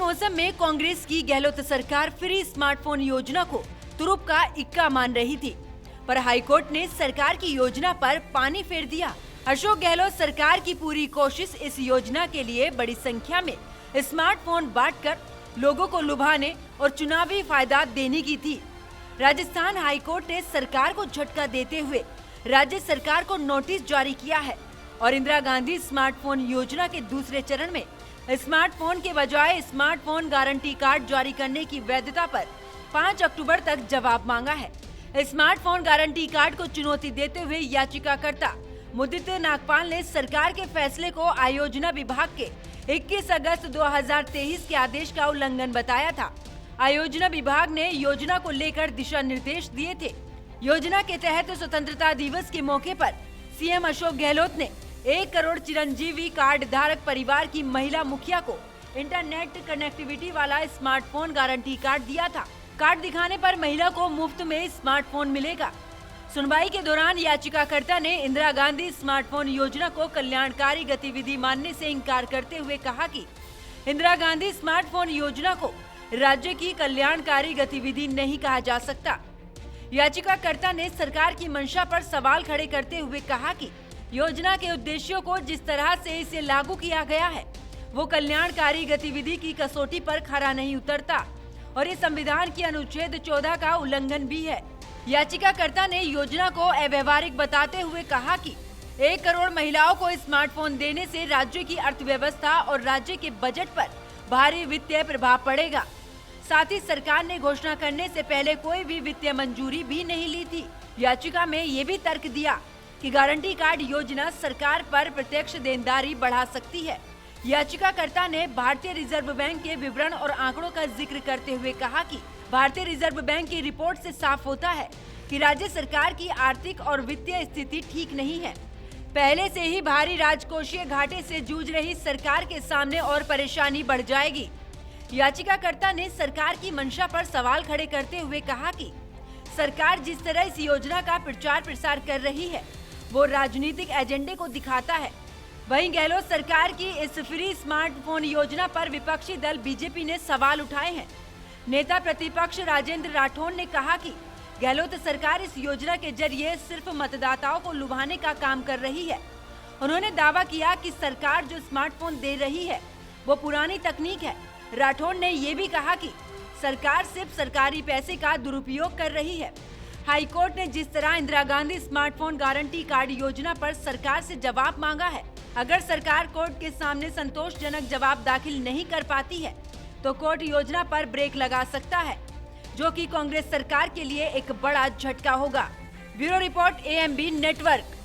मौसम में कांग्रेस की गहलोत सरकार फ्री स्मार्टफोन योजना को तुरुप का इक्का मान रही थी, पर हाईकोर्ट ने सरकार की योजना पर पानी फेर दिया। अशोक गहलोत सरकार की पूरी कोशिश इस योजना के लिए बड़ी संख्या में स्मार्टफोन बांटकर लोगों को लुभाने और चुनावी फायदा देने की थी। राजस्थान हाईकोर्ट ने सरकार को झटका देते हुए राज्य सरकार को नोटिस जारी किया है और इंदिरा गांधी स्मार्टफोन योजना के दूसरे चरण में स्मार्टफोन के बजाय स्मार्टफोन गारंटी कार्ड जारी करने की वैधता पर 5 अक्टूबर तक जवाब मांगा है। स्मार्टफोन गारंटी कार्ड को चुनौती देते हुए याचिकाकर्ता मुदित नागपाल ने सरकार के फैसले को आयोजना विभाग के 21 अगस्त 2023 के आदेश का उल्लंघन बताया था। आयोजना विभाग ने योजना को लेकर दिशा निर्देश दिए थे। योजना के तहत स्वतंत्रता दिवस के मौके पर सीएम अशोक गहलोत ने 1 करोड़ चिरंजीवी कार्ड धारक परिवार की महिला मुखिया को इंटरनेट कनेक्टिविटी वाला स्मार्टफोन गारंटी कार्ड दिया था। कार्ड दिखाने पर महिला को मुफ्त में स्मार्टफोन मिलेगा। सुनवाई के दौरान याचिकाकर्ता ने इंदिरा गांधी स्मार्टफोन योजना को कल्याणकारी गतिविधि मानने से इंकार करते हुए कहा कि इंदिरा गांधी स्मार्टफोन योजना को राज्य की कल्याणकारी गतिविधि नहीं कहा जा सकता। याचिकाकर्ता ने सरकार की मंशा पर सवाल खड़े करते हुए कहा कि योजना के उद्देश्यों को जिस तरह से इसे लागू किया गया है वो कल्याणकारी गतिविधि की कसौटी पर खरा नहीं उतरता और ये संविधान की अनुच्छेद 14 का उल्लंघन भी है। याचिकाकर्ता ने योजना को अव्यवहारिक बताते हुए कहा कि 1 करोड़ महिलाओं को स्मार्टफोन देने से राज्य की अर्थव्यवस्था और राज्य के बजट पर भारी वित्तीय प्रभाव पड़ेगा। साथ ही सरकार ने घोषणा करने से पहले कोई भी वित्तीय मंजूरी भी नहीं ली थी। याचिका में ये भी तर्क दिया कि गारंटी कार्ड योजना सरकार पर प्रत्यक्ष देनदारी बढ़ा सकती है। याचिकाकर्ता ने भारतीय रिजर्व बैंक के विवरण और आंकड़ों का जिक्र करते हुए कहा कि भारतीय रिजर्व बैंक की रिपोर्ट से साफ होता है कि राज्य सरकार की आर्थिक और वित्तीय स्थिति ठीक नहीं है। पहले से ही भारी राजकोषीय घाटे से जूझ रही सरकार के सामने और परेशानी बढ़ जाएगी। याचिकाकर्ता ने सरकार की मंशा पर सवाल खड़े करते हुए कहा कि सरकार जिस तरह इस योजना का प्रचार प्रसार कर रही है वो राजनीतिक एजेंडे को दिखाता है। वहीं गहलोत सरकार की इस फ्री स्मार्टफोन योजना पर विपक्षी दल बीजेपी ने सवाल उठाए हैं। नेता प्रतिपक्ष राजेंद्र राठौड़ ने कहा कि गहलोत सरकार इस योजना के जरिए सिर्फ मतदाताओं को लुभाने का काम कर रही है। उन्होंने दावा किया कि सरकार जो स्मार्टफोन दे रही है वो पुरानी तकनीक है। राठौड़ ने ये भी कहा कि सरकार सिर्फ सरकारी पैसे का दुरुपयोग कर रही है। हाईकोर्ट ने जिस तरह Indira Gandhi smartphone guarantee card योजना पर सरकार से जवाब मांगा है, अगर सरकार कोर्ट के सामने संतोषजनक जवाब दाखिल नहीं कर पाती है तो कोर्ट योजना पर ब्रेक लगा सकता है, जो कि कांग्रेस सरकार के लिए एक बड़ा झटका होगा। Bureau report AMB network.